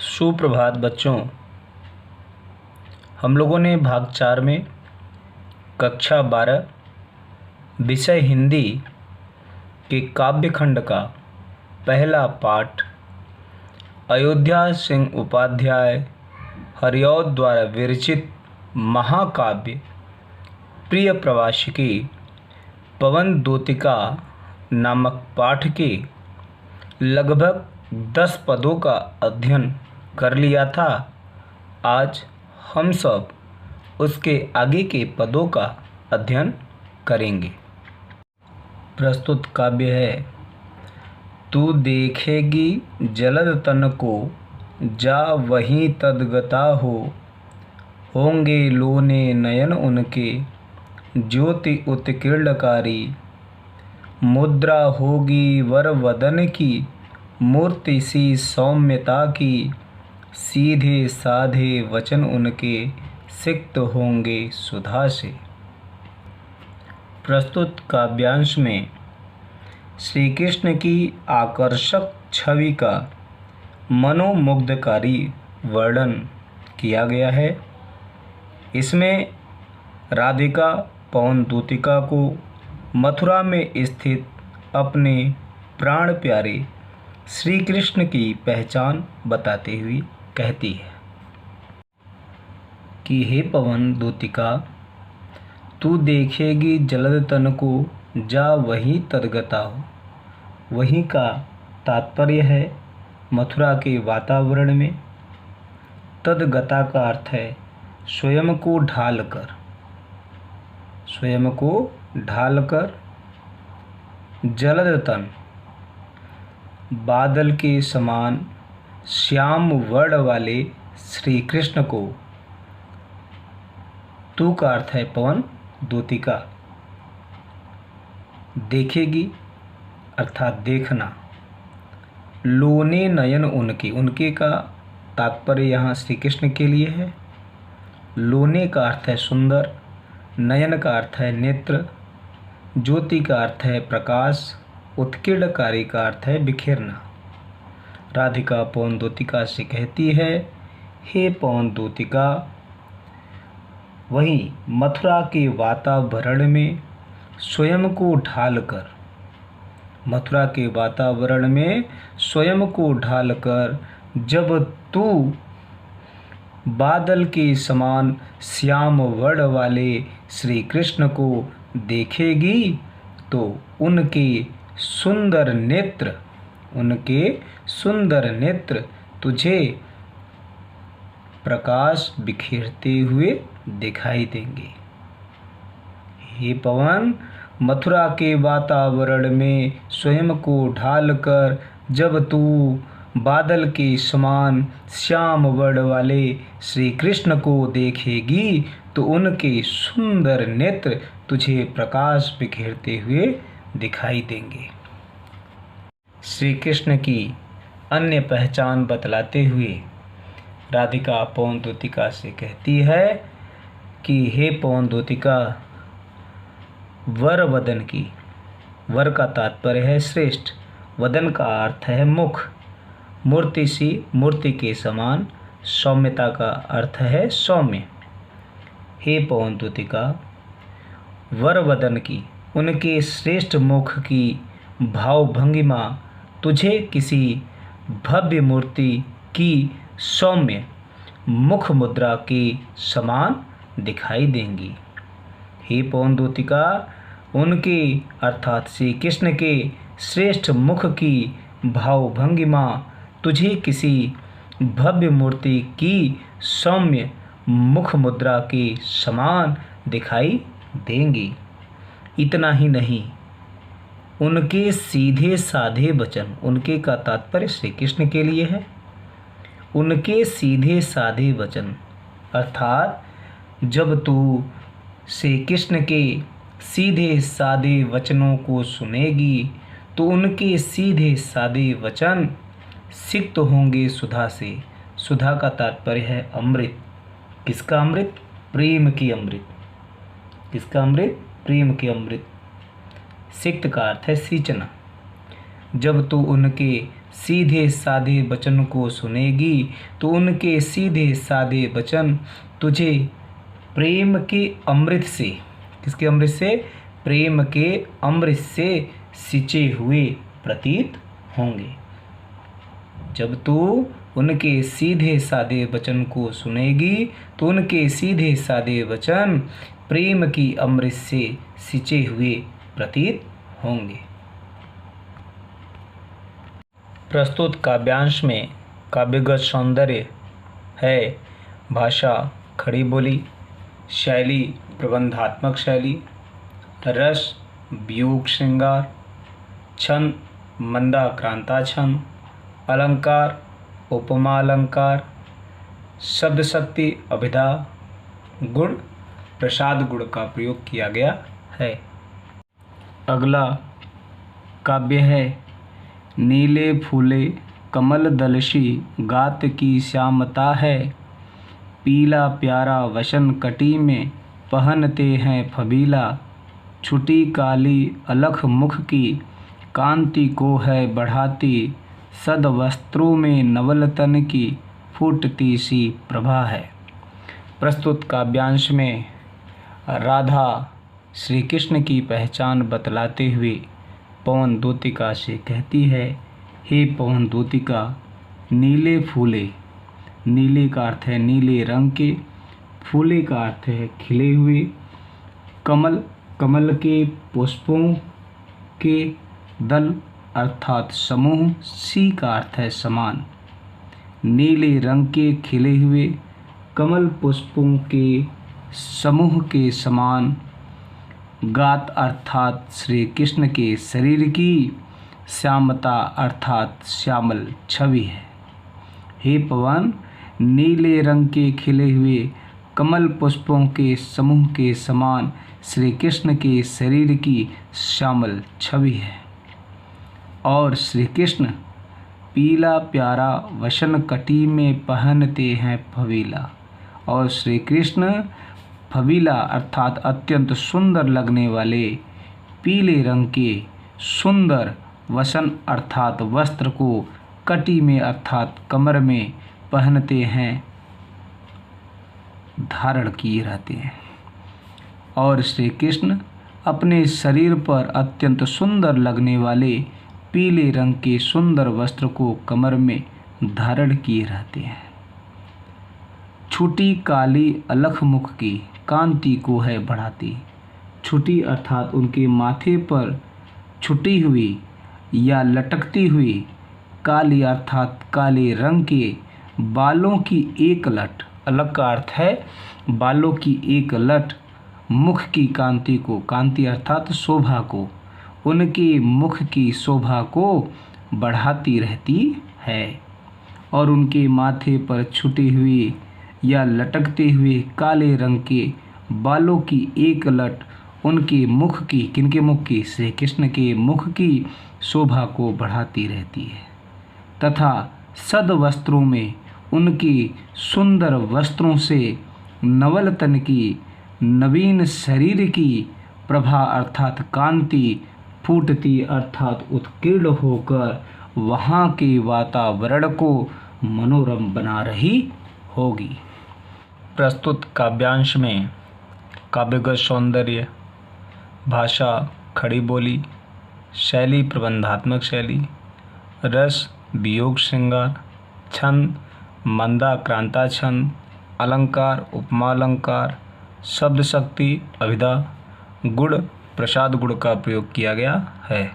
सुप्रभात बच्चों। हम लोगों ने भाग 4 में कक्षा 12 विषय हिंदी के काव्य खंड का पहला पाठ अयोध्या सिंह उपाध्याय हरिऔध द्वारा विरचित महाकाव्य प्रिय प्रवासिकी पवन दूतिका नामक पाठ के लगभग 10 पदों का अध्ययन कर लिया था। आज हम सब उसके आगे के पदों का अध्ययन करेंगे। प्रस्तुत काव्य है तू देखेगी जलद तन को, जा वहीं तदगता हो। होंगे लोने नयन उनके, ज्योति उत्कीर्णकारी। मुद्रा होगी वर वदन की, मूर्ति सी सौम्यता की। सीधे साधे वचन उनके, सिक्त होंगे सुधा से। प्रस्तुत काव्यांश में श्री कृष्ण की आकर्षक छवि का मनोमुग्धकारी वर्णन किया गया है। इसमें राधिका पवन दूतिका को मथुरा में स्थित अपने प्राण प्यारे श्री कृष्ण की पहचान बताते हुए कहती है कि हे पवन दूतिका, तू देखेगी जलद तन को, जा वहीं तदगता हो। वहीं का तात्पर्य है मथुरा के वातावरण में। तदगता का अर्थ है स्वयं को ढालकर, स्वयं को ढालकर। जलद तन बादल के समान श्याम वर्ण वाले श्री कृष्ण को, तू का अर्थ है पवन दूतिका, देखेगी अर्थात देखना। लोने नयन उनके, उनके का तात्पर्य यहाँ श्री कृष्ण के लिए है। लोने का अर्थ है सुंदर, नयन का अर्थ है नेत्र, ज्योति का अर्थ है प्रकाश, उत्कीर्णकारी का अर्थ है बिखेरना। राधिका पवन दूतिका से कहती है हे पवन दूतिका, वहीं मथुरा के वातावरण में स्वयं को ढालकर, मथुरा के वातावरण में स्वयं को ढालकर जब तू बादल के समान श्याम वर्ण वाले श्री कृष्ण को देखेगी तो उनके सुंदर नेत्र, उनके सुंदर नेत्र तुझे प्रकाश बिखेरते हुए दिखाई देंगे। हे पवन, मथुरा के वातावरण में स्वयं को ढालकर जब तू बादल के समान श्याम वर्ण वाले श्री कृष्ण को देखेगी तो उनके सुंदर नेत्र तुझे प्रकाश बिखेरते हुए दिखाई देंगे। श्री कृष्ण की अन्य पहचान बतलाते हुए राधिका पवन दूतिका से कहती है कि हे पवन दूतिका, वर वदन की, वर का तात्पर्य है श्रेष्ठ, वदन का अर्थ है मुख, मूर्ति सी, मूर्ति के समान, सौम्यता का अर्थ है सौम्य। हे पवन दूतिका, वर वदन की, उनके श्रेष्ठ मुख की भावभंगिमा तुझे किसी भव्य मूर्ति की सौम्य मुख मुद्रा के समान दिखाई देंगी। हे पवन दूतिका, उनके अर्थात श्री कृष्ण के श्रेष्ठ मुख की भावभंगिमा तुझे किसी भव्य मूर्ति की सौम्य मुख मुद्रा के समान दिखाई देंगी। इतना ही नहीं, उनके सीधे साधे वचन, उनके का तात्पर्य श्री कृष्ण के लिए है। उनके सीधे साधे वचन अर्थात जब तू श्री कृष्ण के सीधे साधे वचनों को सुनेगी तो उनके सीधे साधे वचन सिक्त होंगे सुधा से। सुधा का तात्पर्य है अमृत। किसका अमृत? प्रेम की अमृत। किसका अमृत? प्रेम की अमृत। सिक्त का अर्थ है सींचना। जब तू उनके सीधे साधे वचन को सुनेगी तो उनके सीधे साधे वचन तुझे प्रेम के अमृत से, किसके अमृत से? प्रेम के अमृत से सिंचे हुए प्रतीत होंगे। जब तू उनके सीधे साधे वचन को सुनेगी तो उनके सीधे साधे वचन प्रेम की अमृत से सिंचे हुए प्रतीत होंगे। प्रस्तुत काव्यांश में काव्यगत सौंदर्य है भाषा खड़ी बोली, शैली प्रबंधात्मक शैली, रस वियोग श्रृंगार, छंद मंदाक्रांता छंद, अलंकार उपमा अलंकार, शब्द शक्ति अभिधा, गुण प्रसाद गुण का प्रयोग किया गया है। अगला काव्य है नीले फूले कमल दलसी गात की श्यामता है, पीला प्यारा वसन कटी में पहनते हैं फबीला, छुटी काली अलख मुख की कांति को है बढ़ाती, सद वस्त्रों में नवल तन की फूटती सी प्रभा है। प्रस्तुत काव्यांश में राधा श्री कृष्ण की पहचान बतलाते हुए पवन दूतिका से कहती है, हे पवन दूतिका, नीले फूले, नीले का अर्थ है नीले रंग के, फूले का अर्थ है खिले हुए, कमल, कमल के पुष्पों के, दल अर्थात समूह, सी का अर्थ है समान, नीले रंग के खिले हुए कमल पुष्पों के समूह के समान, गात अर्थात श्री कृष्ण के शरीर की, श्यामता अर्थात श्यामल छवि है। हे पवन, नीले रंग के खिले हुए कमल पुष्पों के समूह के समान श्री कृष्ण के शरीर की श्यामल छवि है। और श्री कृष्ण पीला प्यारा वसन कटी में पहनते हैं फबीला, और श्री कृष्ण फबीला अर्थात अत्यंत सुंदर लगने वाले पीले रंग के सुंदर वसन अर्थात वस्त्र को कटी में अर्थात कमर में पहनते हैं, धारण किए रहते हैं। और श्री कृष्ण अपने शरीर पर अत्यंत सुंदर लगने वाले पीले रंग के सुंदर वस्त्र को कमर में धारण किए रहते हैं। छुटी काली अलख मुख की कांति को है बढ़ाती, छुटी अर्थात उनके माथे पर छुटी हुई या लटकती हुई, काली अर्थात काले रंग के बालों की एक लट, अलग का अर्थ है बालों की एक लट, मुख की कांति को, कांति अर्थात शोभा को, उनके मुख की शोभा को बढ़ाती रहती है। और उनके माथे पर छुटी हुई या लटकते हुए काले रंग के बालों की एक लट उनके मुख की, किनके मुख की? श्री कृष्ण के मुख की शोभा को बढ़ाती रहती है। तथा सद वस्त्रों में, उनकी सुंदर वस्त्रों से नवल तन की, नवीन शरीर की प्रभा अर्थात कांति फूटती अर्थात उत्कीर्ण होकर वहाँ के वातावरण को मनोरम बना रही होगी। प्रस्तुत काव्यांश में काव्यगत सौंदर्य, भाषा खड़ी बोली, शैली प्रबंधात्मक शैली, रस वियोग श्रृंगार, छंद मंदाक्रांता छंद, अलंकार उपमा अलंकार, शब्द शक्ति अभिधा, गुण प्रसाद गुण का प्रयोग किया गया है।